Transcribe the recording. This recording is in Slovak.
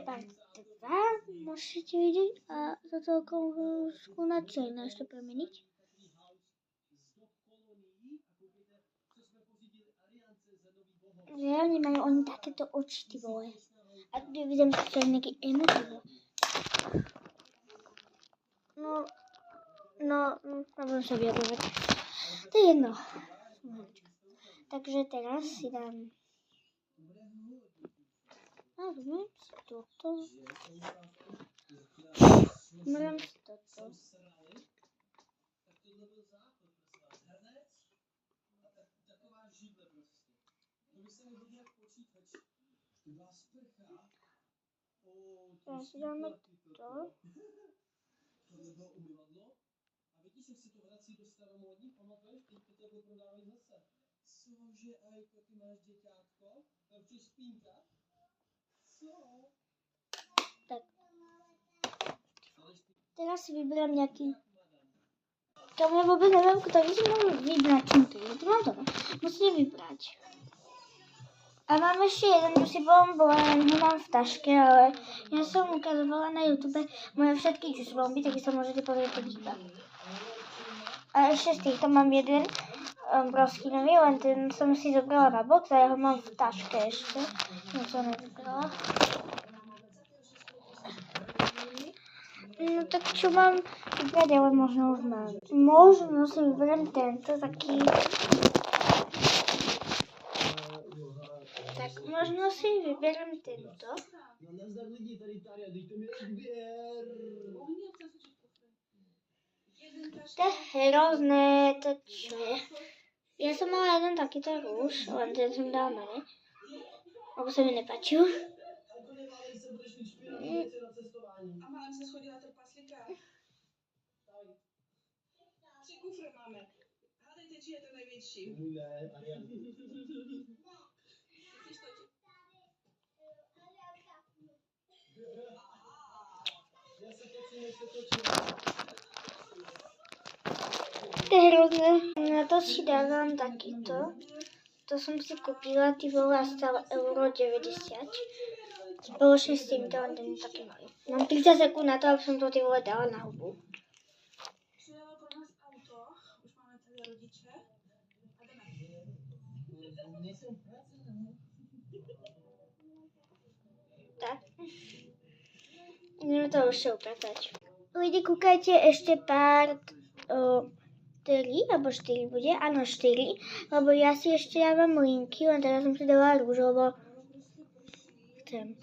part 2, môžete vidieť a toto kúsku na čo iné ešte premeniť. Reálne majú oni takéto oči, ty vole. A tu vidím čo je nejaký emotív. No, nebudem sa vyjadrovať. To je jedno. Takže teraz si dám... Vezmem si toto. Vezmem si toto. Teraz si dáme to. Tak. Teraz si vyberám nejaký... To mňa vôbec neviem, ktorý si mám vybrať. Čím to je? To mám to. Musím vybrať. A mám ešte jeden, čo si bola, len ho mám v taške, ale ja som ukazovala na YouTube moje všetky čusbomby, takže sa môžete podívať. A ešte z týchto mám jeden broskinový, len ten som si zobrala na box a ja ho mám v taške ešte. No to nevybrala. No tak čo mám vybrať, ale možno už mám. Možno si vyberiem tento taký... Tak možno si vyberiem tento. To je hrozné, to čo je? Ja som mala jeden takýto rúž, len ten som dala menej. Lebo sa mi nepáčil. A málem se schodila trpaslíka. 3 kufry máme. Hádejte, či je ten největší. To je hrozné. Na to si dávam takýto. To som si kúpila, ty vole, a stále €1,90. Spoločne s týmto, len ten je taký malý. Mám 30 sekúnd na to, aby som to ty vole dala na hubu. Přijelo pro nás auto, už máme tady rodiče a jdeme. Tak. Ideme to ešte upratať. Ľudí, kúkajte ešte part 3 alebo 4 bude, áno 4, lebo ja si ešte dávam linky, len teraz som si dala rúž, lebo chcem.